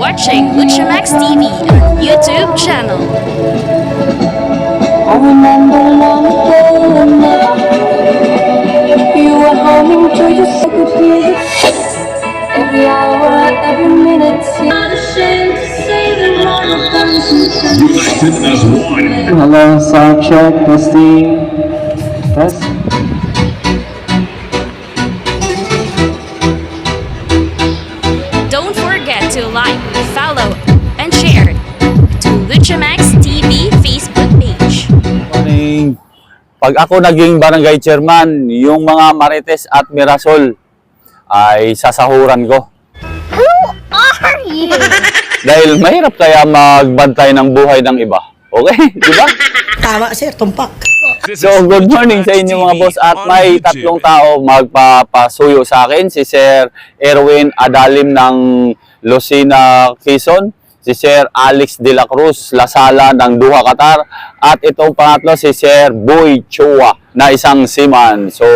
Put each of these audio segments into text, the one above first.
watching Luchamax TV on YouTube channel. I remember long day and night. You were humming to your secretary. Every hour, every minute. Not ashamed to say the wrong things. United as one. Hello, sound check, testing. Test. Don't forget to like, follow, and share to Luchamax TV Facebook page. Morning. Pag ako naging barangay chairman, yung mga Marites at Mirasol ay sasahuran ko. Who are you? Dahil mahirap kaya magbantay ng buhay ng iba. Okay? Di ba? Tama sir, tumpak. So, good morning sa inyo mga boss. At may tatlong tao magpapasuyo sa akin. Si Sir Erwin Adalim ng Lucena, Quezon. Si Sir Alex de la Cruz Lasala ng Doha, Qatar. At itong pangatlo si Sir Boy Chua na isang seaman. So,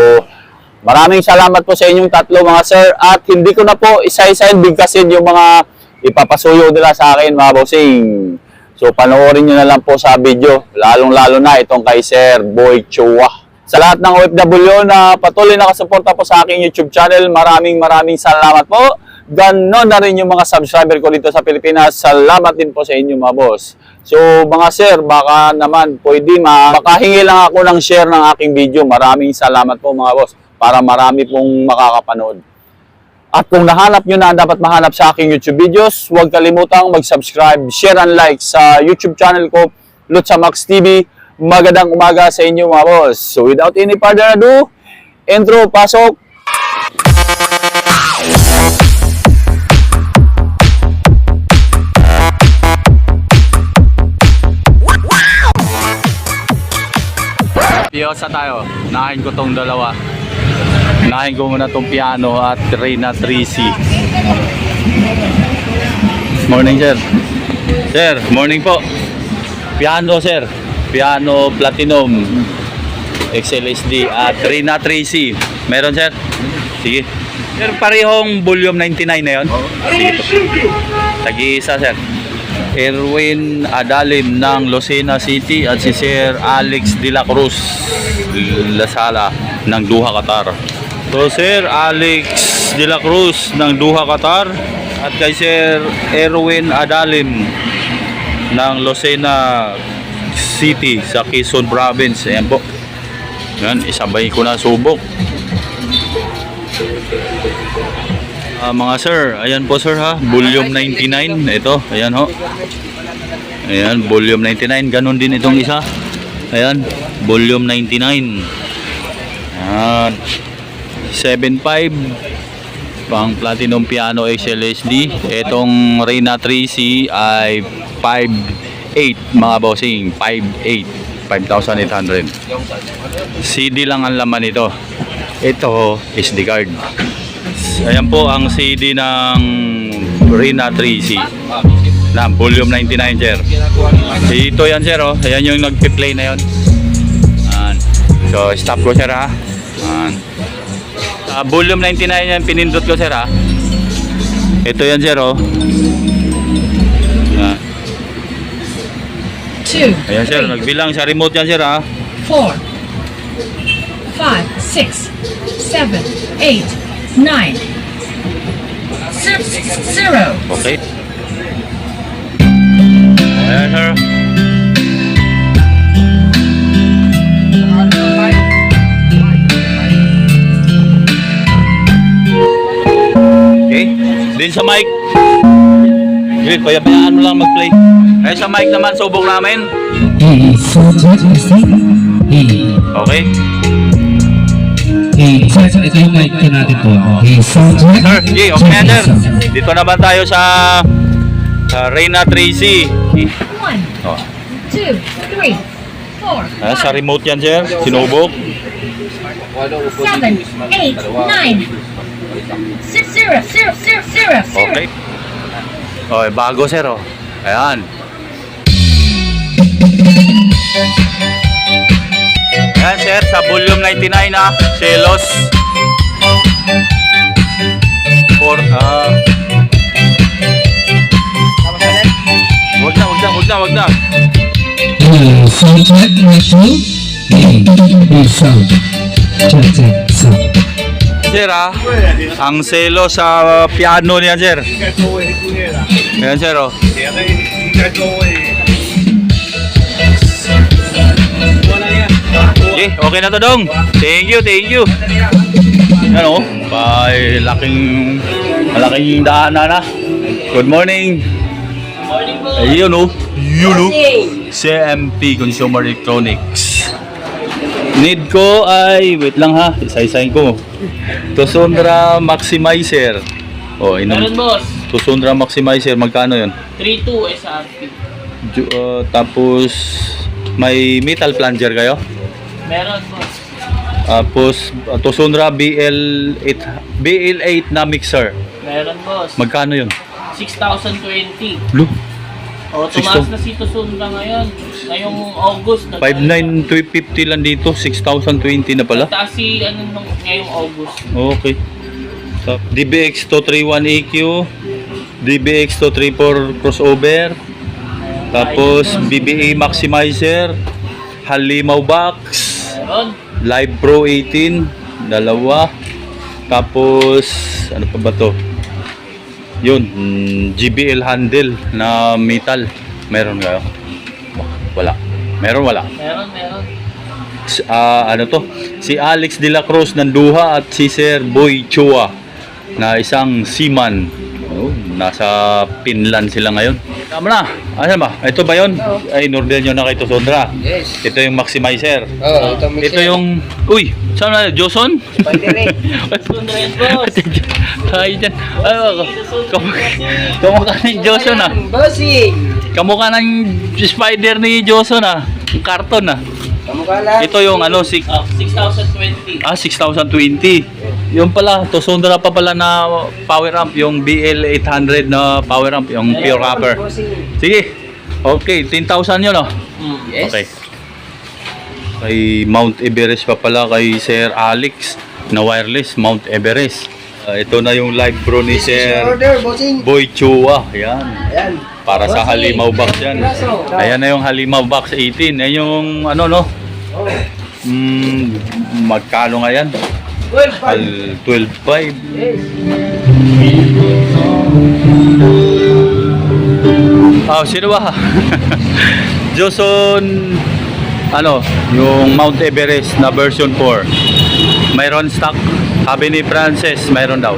maraming salamat po sa inyong tatlo mga sir. At hindi ko na po isa-isa bigkasin yung mga ipapasuyo nila sa akin mga bossing. So, panoorin nyo na lang po sa video, lalong-lalo na itong kay Sir Boy Chua. Sa lahat ng OFW na patuloy nakasuporta po sa aking YouTube channel, maraming salamat po. Ganon na rin yung mga subscriber ko dito sa Pilipinas. Salamat din po sa inyo mga boss. So, mga sir, baka naman pwede makahingi lang ako ng share ng aking video. Maraming salamat po mga boss para marami pong makakapanood. At kung nahanap nyo na ang dapat mahanap sa aking YouTube videos, huwag kalimutang mag-subscribe, share and like sa YouTube channel ko, Luchamax TV. Magandang umaga sa inyo mga boss. So without any further ado, intro, pasok! Piyosa tayo. Nahin ko tong dalawa. Nahin ko muna tong piano at Reyna 3C. Morning sir. Sir, morning po. Piano sir. Piano Platinum XLSD at Reyna 3C. Meron sir? Sige. Sir, parehong volume 99 na yun? Sige po. Tag-iisa sir. Erwin Adalim ng Lucena City at si Sir Alex de la Cruz Lasala ng Doha, Qatar. So Sir Alex de la Cruz ng Doha, Qatar at kay Sir Erwin Adalim ng Lucena City sa Quezon Province. Ayan po. Yan, isabay ko na subok. Mga sir, ayan po sir ha, volume 99 ito, ayan ho. Ayan, volume 99, ganun din itong isa. Ayan, volume 99. Ayan, 7.5 pang Platinum Piano XLSD. Itong Reyna 3C ay 5.8 mga bossing, 5.8, 5,800. CD lang ang laman ito. Ito, SD card. Ayan po ang CD ng Reyna 3C na volume 99 sir. Ito yan sir oh. Ayan yung nagpi-play na yun. So stop ko sir ha. Volume 99 yan pinindot ko sir ha. Ito yan sir oh. Ayan sir, nagbilang sa remote yan sir ha. 4, 5, 6, 7, 8, 9, 0. Okay. Ayan sir. Okay. Din sa mic. Okay, payabayaan mo lang mag-play. Ay sa mic naman, subok namin. Okay. Ito yung mic ko natin po. Sir, okay, okay na sir. Dito naman tayo sa Reyna 3C. 1, 2, 3, 4, 5, Sa remote yan sir, sinubok. 7, 8, 9, 6, 0, 0, 0, 0. Okay. Okay, bago sir oh. Ayan. Ayan sir, sa volume 99 na, Celos. wag na. Sound check, two. Hey, sound. Check, sound. Sir ang selo sa piano niya sir. Ayan sir oh. Okay na to dong. Thank you. Yan oh, malaking daanan na. Good morning. Ayun oh, CMP Consumer Electronics. Need ko ay, wait lang ha, isa-isahin ko. Tusundra Maximizer. Oh, Meron boss, Tusundra Maximizer, magkano yun? 3.2 SRP. Tapos, may metal plunger kayo? Meron boss. Tapos, Tusundra BL8 na mixer. Meron boss. Magkano yun? 6,020. Lo, O, tumaas na si Tusundra ngayon. Ngayong August. 5,950 lang dito, 6,020 na pala. Taas si ngayong August. Okay. So, DBX 231 EQ, DBX 234 crossover, tapos BBA Maximizer, Halimaw Box, Meron. Live Pro 18, dalawa, tapos ano pa ba to? Yun, GBL handle na metal. Meron kayo? Wala. Wala. Meron. Ano to? Si Alex De La Cruz ng Duha at si Sir Boy Chua na isang seaman. Oh, nasa Finland sila ngayon. Tama na. Ano ba? Ito ba yun? Ay, in-order nyo na kay Tusundra. Yes. Ito yung Maximizer. Oh, Ito yung... Uy! Saan na? Joson? Tusundra yan boss. Ay, dyan. Ay, kamukha ng Joson ah. Bossing! Kamukha ng spider ni Joson ah. Yung karton ah. Kamukha lang. Ito yung ano, 6,020. 6,020. Yung pala, Tusundra pa pala na power amp, yung BL800 na power amp, yung pure copper. Sige. Okay, 10,000 yun oh. Yes. Okay. Kay Mount Everest pa pala kay Sir Alex na wireless Mount Everest. Ito na yung live pro ni Sir Order, bossing. Boy Chua. Ayan. Ayan. Para sa Halimaw Box yan. Ayan na yung Halimaw Box 18. Ayan yung ano no. Magkano nga yan? 12.5. Oh, sino ba? Joson ano, yung Mount Everest na version 4. Mayroon stock. Sabi ni Frances, mayroon daw.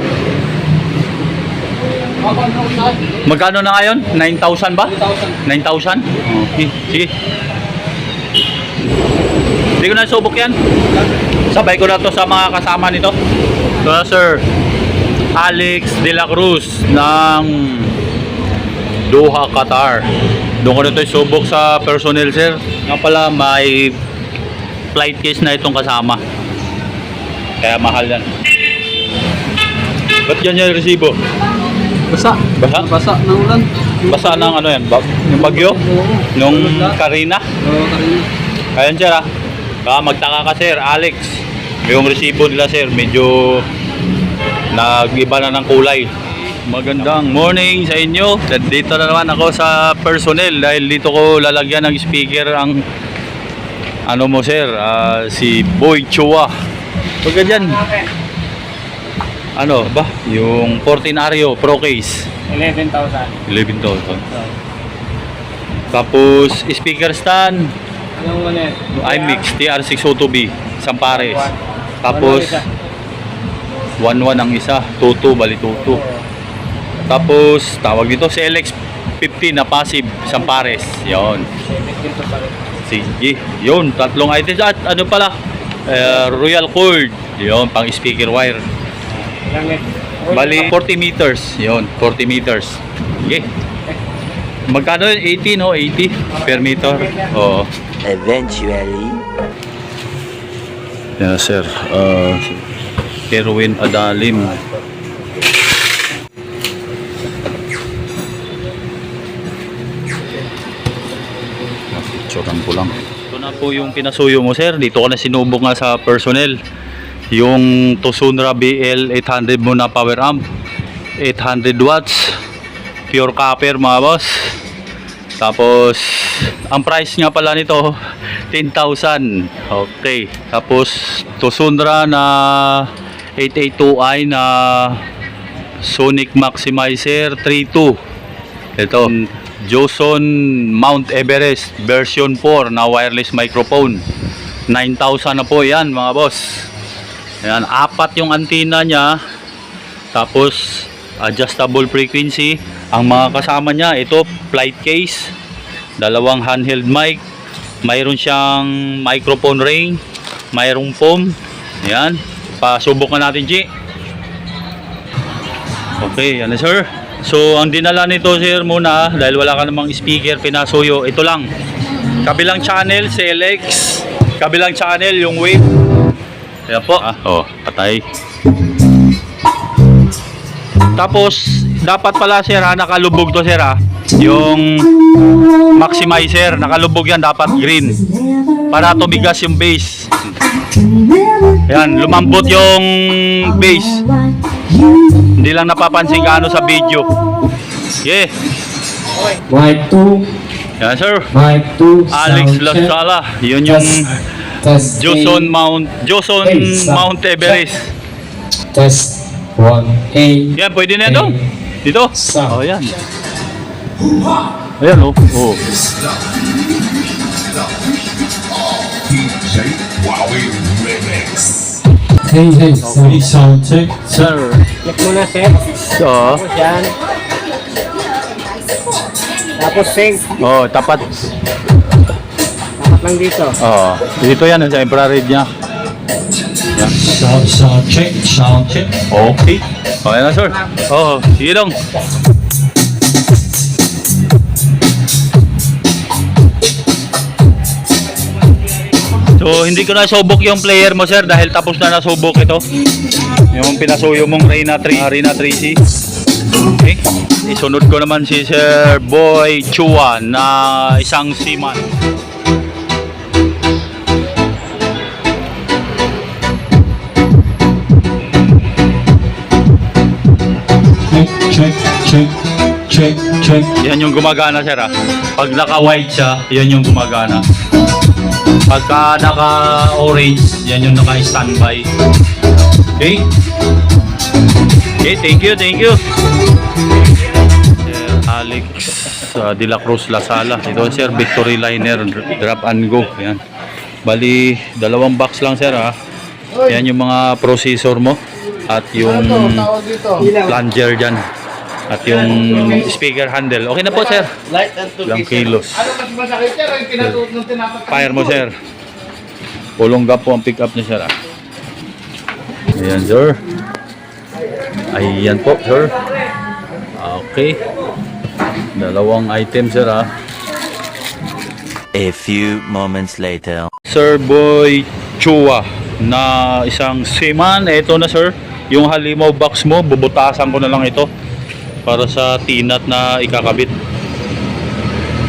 Magkano na ngayon? 9,000 ba? 9,000? Okay, sige. Hindi ko na subok yan. Sabay ko na to sa mga kasama nito. So, Sir Alex De La Cruz ng Doha, Qatar. Doon ko na ito subok sa personnel, sir. Nga pala, may flight case na itong kasama. Kaya mahal yan. Ba't yan yung resibo? Basa ng ulan. Basa ng ano yan? Yung bagyo? Nung Karina? Ayan sir ah. Baka magtaka ka sir, Alex. Yung resibo nila sir, medyo nag-iba na ng kulay. Magandang morning sa inyo. Dito na naman ako sa personnel dahil dito ko lalagyan ng speaker ang ano mo sir, si Boy Chua. Pagka dyan, ano ba? Yung Fortinario Pro Case 11,000. 11,000. Tapos speaker stand Yung iMix TR602B Sampares. Tapos 1.1 ang isa, 2.2 bali 2.2. Tapos tawag dito si LX50 na passive Sampares. Yon. Sige, yun, tatlong items at ano pala? Royal cord. Yon, pang speaker wire. Bali 40 meters. Yon, 40 meters. Okay. Magkano yun? 80 no? 80 per meter. Oo. Eventually. Yeah, sir. Erwin Adalim. Picturean ko lang. Ito na po yung pinasuyo mo, sir. Dito ko na sinubok nga sa personnel. Yung Tusundra BL800 mo na power amp. 800 watts. Pure copper mga boss. Tapos, ang price nga pala nito, 10,000. Okay. Tapos, Tosundra na 882i na Sonic Maximizer 3.2. Ito, Joson Mount Everest version 4 na wireless microphone. 9,000 na po yan mga boss. Ayan, 4 yung antenna niya. Tapos, adjustable frequency. Ang mga kasama niya, ito, flight case, 2 handheld mic, mayroon siyang microphone ring, mayroong foam. Ayan, pasubok na natin, G. Okay, yan na sir. So, ang dinala nito sir muna, dahil wala ka namang speaker, pinasuyo, ito lang. Kabilang channel, CLX. Kabilang channel, yung wave. Ayan po. Patay. Tapos, dapat pala sir nakalubog to sir yung maximizer, nakalubog yan, dapat green para tumigas yung bass. Yan, lumambot yung bass, hindi lang napapansin ka sa video. Yeah. Mic 2. Yan sir, Mic 2. Alex Lasala, yun yung Joson Mount Everest. Test 1A. Yan, pwede na ito. Dito. Sound. Oh, yan. Ayan, oh. Oh. Hey, sound check. Sir. Click muna, sir. So, Tapos yan. Tapos sync. oh, tapat. Dapat lang dito. Oh, dito yan sa infrared niya. Yan. Sound check. Okay. Okay na, sir. Oh, sige lang. So, hindi ko na subok yung player mo, sir, dahil tapos na nasubok ito. Yung pinasuyo mong Reyna 3C. Okay. Isunod ko naman si Sir Boy Chua na isang seaman. Check. Yan yung gumagana, sir. Pag naka-white siya, yan yung gumagana. Pagka naka-orange, yan yung naka-standby. Okay? Okay, thank you. Sir Alex De La Cruz Lasala. Ito, sir, Victory Liner Drop and Go. Yan. Bali, 2 box lang, sir, Yan yung mga processor mo at yung plunger dyan. At yung speaker handle. Okay na po, sir. Ilang kilos. Fire mo, sir. Pulong gap po ang pick up niya, sir. Ayan, sir. Ayan po, sir. Okay. 2 item, sir, A few moments later. Sir Boy Chua na isang seaman. Ito na, sir. Yung halimaw box mo, bubutasan ko na lang ito para sa tinat na ikakabit.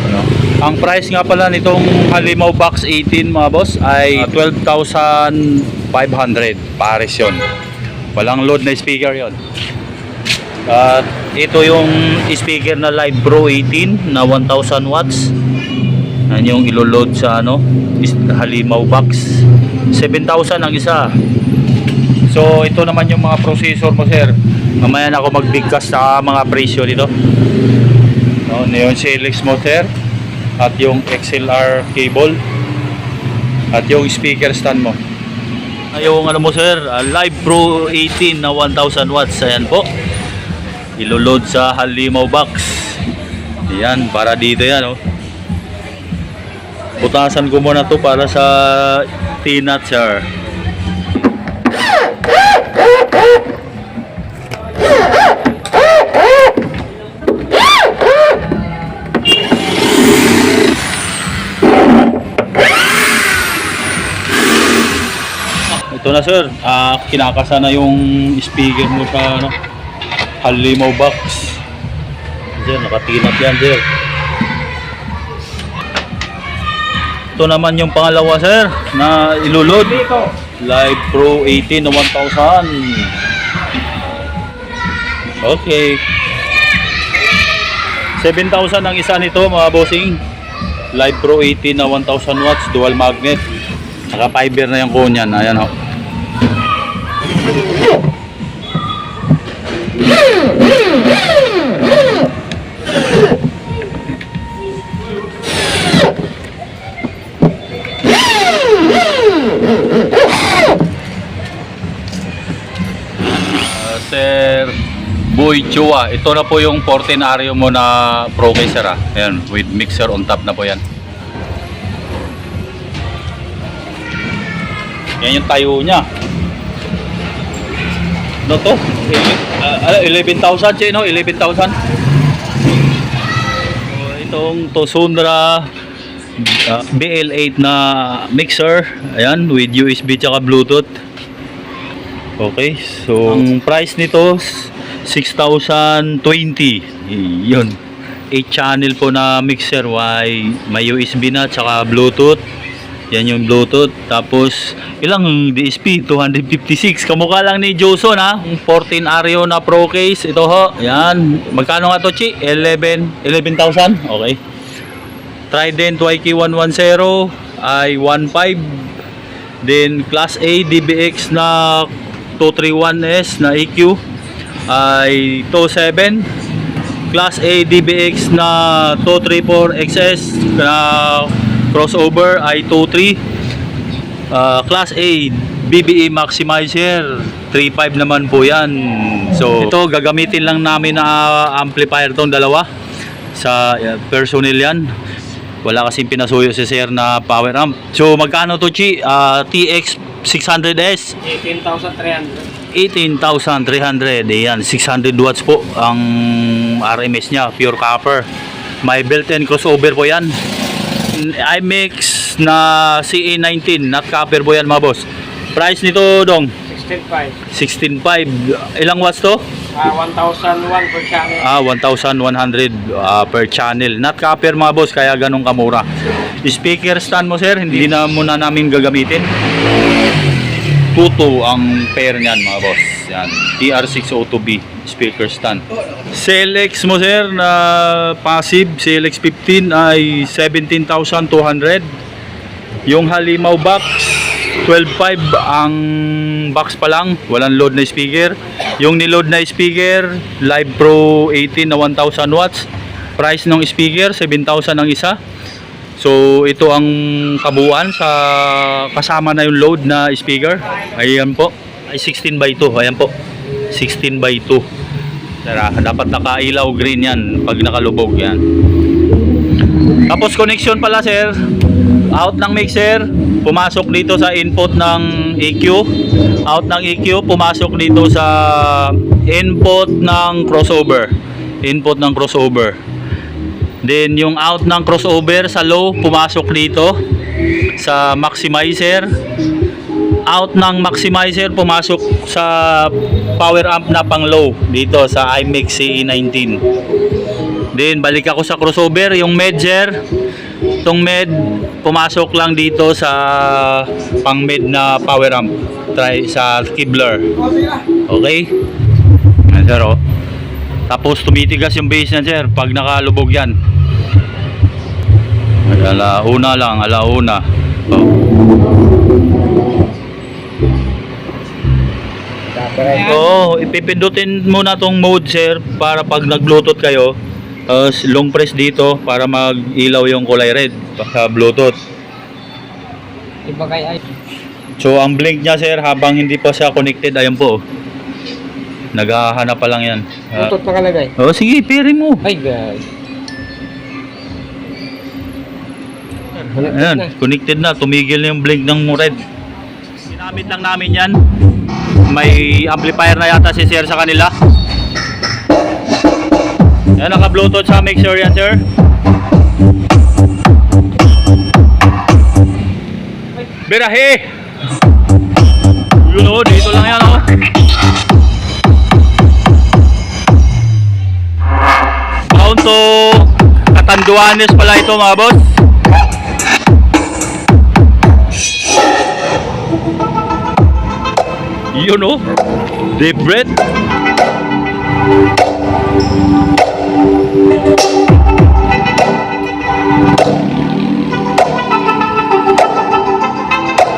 Ano? Ang price nga pala nitong halimaw box 18 mga boss ay 12,500 pares yun. Walang load na speaker yon. At ito yung speaker na Live Pro 18 na 1,000 watts. Yan yung ilo-load sa halimaw box. 7,000 ang isa. So ito naman yung mga processor mo, sir. Mamaya na ako magbigkas sa mga presyo dito. Yung CLX mo, sir. At yung XLR cable. At yung speaker stand mo. Yung mo, sir, Live Pro 18 na 1,000 watts. Ayan po. Ilo-load sa halimaw box. Ayan, para dito yan, Putasan ko muna to para sa tinat, sir. Ito na, sir. Kinakasa na yung speaker mo sa halimaw box. Sir, nakatinap yan, sir. Ito naman yung pangalawa, sir, na ilulod. Live Pro 18 na 1,000. Okay. 7,000 ang isa nito mga bossing. Live Pro 18 na 1,000 watts, dual magnet. Naka fiber na yung cone yan. Ayan ho. Sir Boy Chua, ito na po yung 14 Ario mo na Pro Caser Ayan, with mixer on top na po yan. Yan yung tayo niya. Ano to? 11,000 Chino, 11,000. Itong Tosundra BL8 na mixer. Ayan, with USB tsaka Bluetooth. Okay, so ang price nito 6,020. Yun. 8 channel po na mixer, may USB na tsaka Bluetooth. Yan yung Bluetooth. Tapos ilang DSP? 256. Kamukha lang ni Joson 14 Ario na Pro case. Ito ho. Yan. Magkano nga to, Chi? 11,000. Okay. Trident YK110 ay 1.5. Then Class A DBX na 231S na EQ ay 2.7. Class A DBX na 234XS na crossover ay 2.3. Class A BBE Maximizer 3.5 naman po yan. So ito gagamitin lang namin na amplifier tong dalawa sa personnel yan. Wala kasing pinasuyo si sir na power amp. So magkano to, Chi? TX 600S 18,300. 18,300. Ayan, 600 watts po ang RMS nya, pure copper. May built-in crossover po yan. IMX na CE19 not copper po yan mga boss. Price nito dong 16,500. 16,500. Ilang watts to? 1,001 per channel. 1,100 per channel. Not copper mga boss, kaya ganun kamura. Speaker stand mo sir, hindi na muna namin gagamitin. Tuto ang pair niyan mga boss. Yan, TR602B speaker stand. CLX mo sir na passive CLX 15 ay 17,200. Yung halimaw box 12.5 ang box pa lang, walang load na speaker. Yung niload na speaker Live Pro 18 na 1,000 watts. Price ng speaker 7,000 ang isa. So ito ang kabuuan sa kasama na yung load na speaker. Ayan po, ay 16/2. Ayan po, 16/2. Dapat nakailaw green yan pag nakalubog yan. Tapos connection pala sir, out ng mixer, pumasok dito sa input ng EQ. Out ng EQ, pumasok dito sa input ng crossover. Input ng crossover. Then yung out ng crossover sa low, pumasok dito sa maximizer. Out ng maximizer, pumasok sa power amp na pang low dito sa IMX CE19. Then balik ako sa crossover, yung medger, itong med, pumasok lang dito sa pang med na power amp. Try sa Kibler. Okay? Yan sir, oh. Tapos tumitigas yung base niya sir pag nakalubog yan. Alauna lang, alauna. Oo, ipipindutin muna tong mode sir para pag nag-bluetooth kayo, long press dito para mag-ilaw yung kulay red sa bluetooth. Iba kay ay. So ang blink niya sir habang hindi pa siya connected, ayan po. Naghahanap pa lang yan. Bluetooth nakalagay. Oh, sige, pairing mo. Ay guys. Ayan, connected na. Tumigil na yung blink ng red. Ginamit lang namin yan. May amplifier na yata si sir sa kanila. Ayan, naka-bluetooth sa mixer yan sir. Birahe! Yun o, dito lang yan o. Bound to Catanduanes pala ito mga boss. Yun o, deep breath.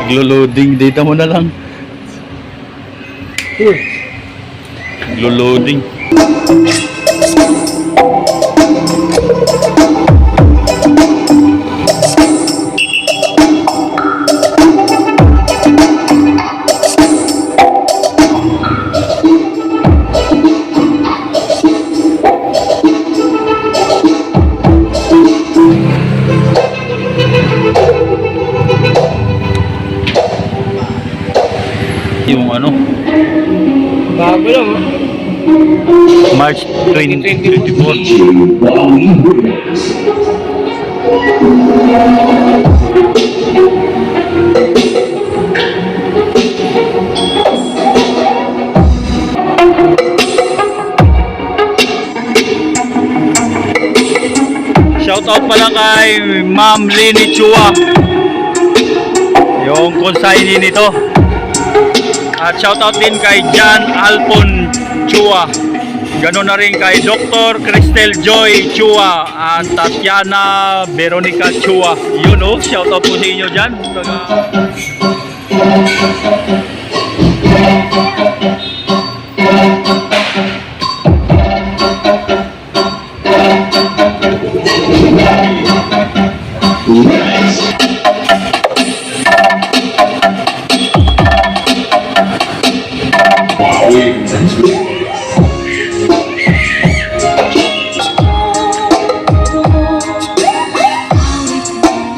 Naglo-loading, data mo na lang. Naglo-loading. Yung ano, Bago lang, oh. March 2024. Shoutout pala kay Ma'am Lini Chua, yung consignee nito. At shoutout din kay John Alpon Chua. Ganoon na rin kay Dr. Cristel Joy Chua at Tatiana Veronica Chua. Yun oh, shoutout po sa inyo dyan.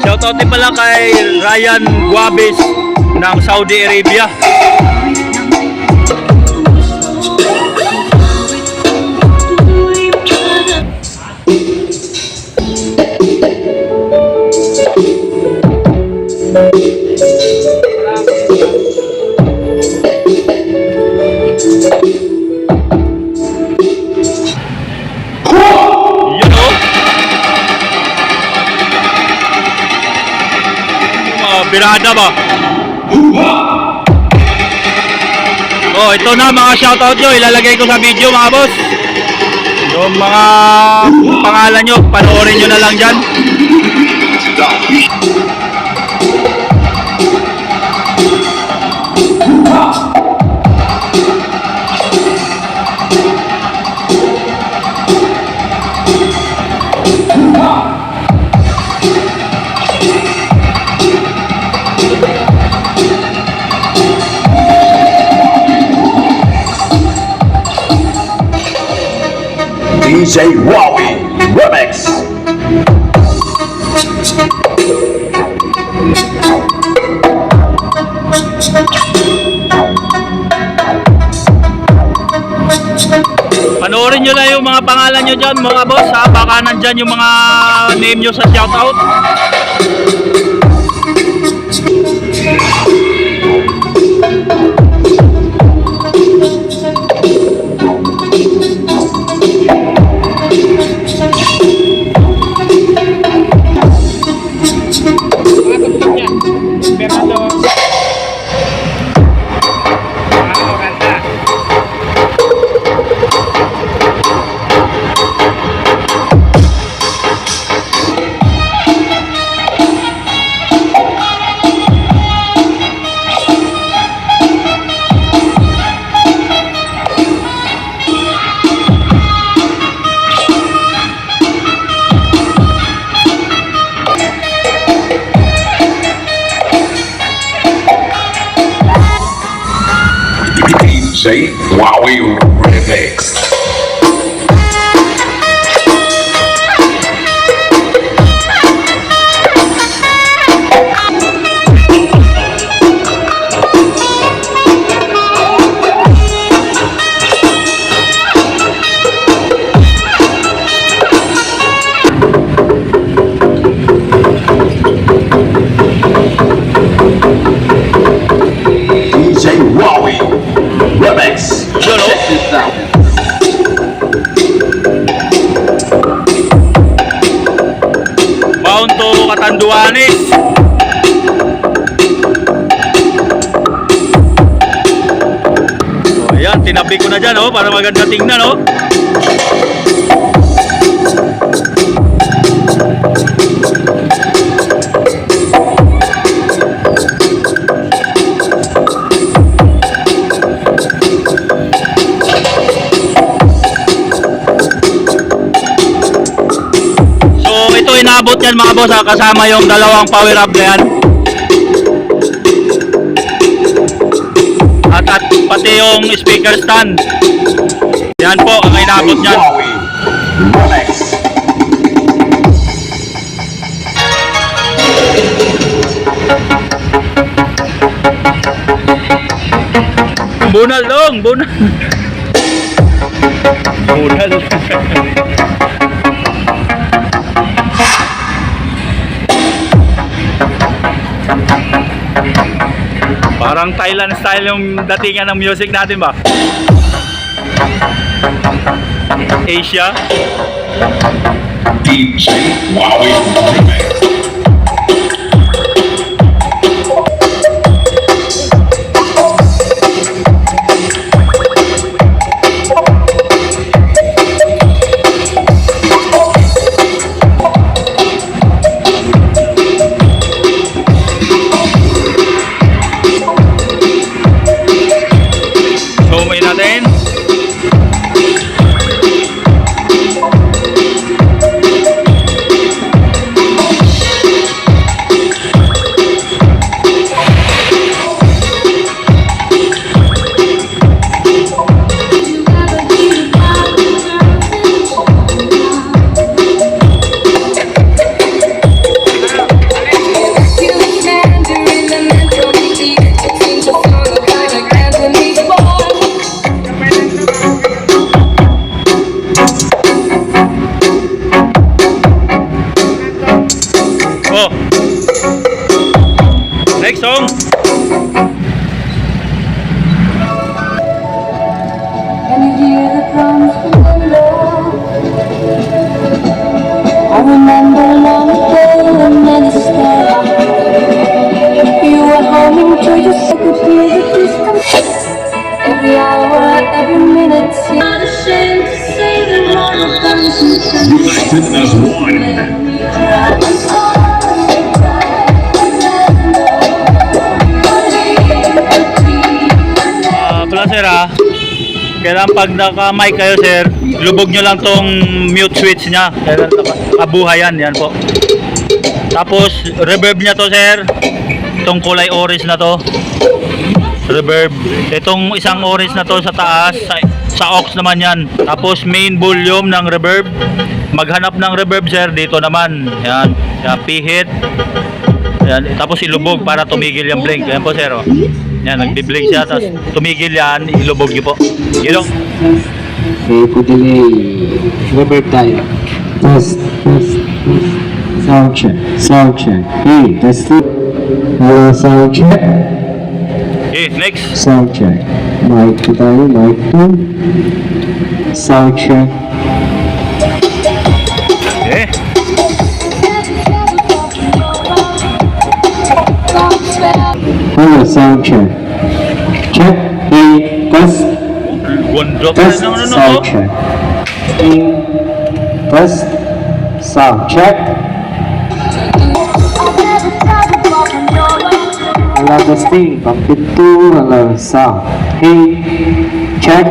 Shoutout din pala kay Ryan Guabes ng Saudi Arabia. Birada ba? Oh, ito na mga shoutout nyo. Ilalagay ko sa video mga boss. Yung mga pangalan nyo, panoorin nyo na lang dyan. DJ Wowie Remix. Panoorin nyo lang yung mga pangalan nyo dyan mga boss ha. Baka nandyan yung mga name nyo sa shoutout. DJ Wowie Remix. DJ Wowie Remix. Check this out. Bound to Catanduanes. So, ayan, tinabi ko na dyan oh, para maganda tingnan oh. inaabot yan mga boss, kasama yung dalawang power up na yan. At pati yung speaker stand. Yan po ang inaabot niyan. Romex. Bunal dong, bunal. Bunal. Parang Thailand style yung datingan ng music natin ba? Asia. DJ Huawei Romex. Sumoy natin. Oh. Next song. Can you hear the drums below? I remember long ago and then a star. You were humming to yourself, could hear the distance. Every hour, every minute, not ashamed to say that one of them is United as one. Pala sir kailangan pag naka-mic kayo sir, lubog nyo lang tong mute switch nya. Kailangan kabuhay yan po. Tapos reverb nya to sir, itong kulay orange na to. Reverb. Itong isang orange na to sa taas, sa aux naman yan. Tapos main volume ng reverb. Maghanap ng reverb sir, dito naman. Yan, pihit. Yan, tapos ilubog para tumigil yung blink. Yan po sir. Oh. Yan, nagbi-blink siya, tapos tumigil yan, ilubog niyo po. Yun o. Okay, po delay. Reverb tayo. Test, test, test. Sound check, sound check. Hey, test it. Hello, sound check. Okay, next. Sound check. Mic 2 tayo, mic 2. Sound check. Okay. Hello, sound check. Check. Hey, test. One drop. Test, No. sound check. Hey, test. Sound check. Hello, testing. Bucket 2. Hello, sound. Hey, check.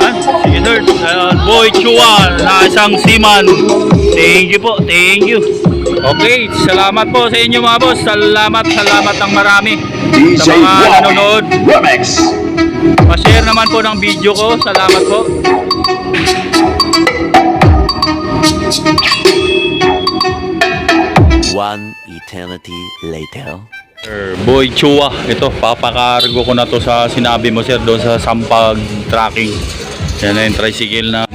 Yan, sige sir. Boy Chua, na isang seaman. Thank you po, thank you. Okay, salamat po sa inyo mga boss. Salamat ng marami. DJ Sa mga nanonood. Romex. Pa-share naman po ng video ko. Salamat po. One eternity later. Boy Chua, ito papakargo ko na to sa sinabi mo sir doon sa Sampag Tracking. Yan na yung tricycle na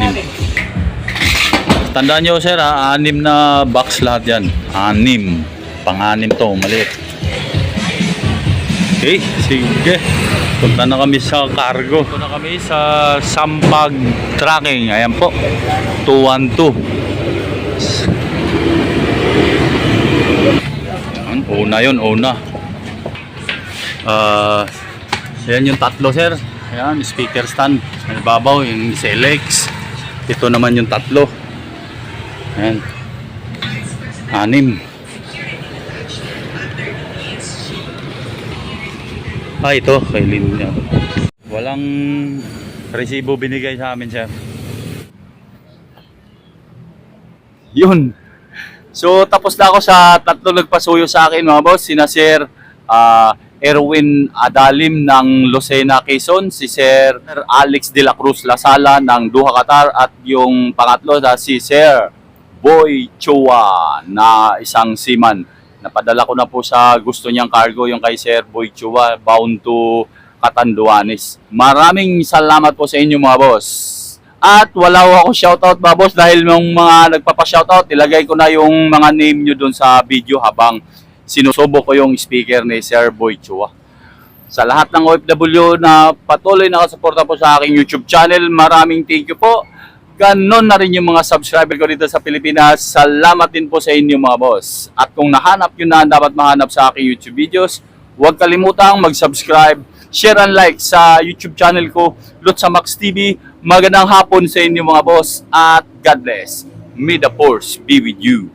tandaan nyo sir 6 na box lahat yan. 6. Pang-6 to, maliit. Okay, sige. Punta na kami sa cargo. Punta na kami sa Sampag Tracking. Ayan po, 212. Una yun, una. Yan yung tatlo sir. Ayan, speaker stand. Ang babaw, yung SLX. Ito naman yung tatlo. Ayan. 6. Ito, kay Lynn niya. Walang resibo binigay sa amin sir. Yun. So, tapos na ako sa tatlo nagpasuyo sa akin, mga boss. Sina Sir Erwin Adalim ng Lucena, Quezon, si Sir Alex de la Cruz Lasala ng Doha, Qatar, at yung pangatlo na si Sir Boy Chua na isang seaman. Napadala ko na po sa gusto niyang cargo, yung kay Sir Boy Chua, bound to Catanduanes. Maraming salamat po sa inyo, mga boss. At wala ako shoutout, mga boss, dahil yung mga nagpapa-shoutout, ilagay ko na yung mga name nyo dun sa video habang sinusubo ko yung speaker ni Sir Boy Chua. Sa lahat ng OFW na patuloy nakasuporta po sa aking YouTube channel, maraming thank you po. Ganon na rin yung mga subscriber ko dito sa Pilipinas. Salamat din po sa inyo, mga boss. At kung nahanap nyo na dapat mahanap sa aking YouTube videos, huwag kalimutang mag-subscribe, share and like sa YouTube channel ko, Lutsa Max TV. Magandang hapon sa inyo, mga boss, at God bless. May the force be with you.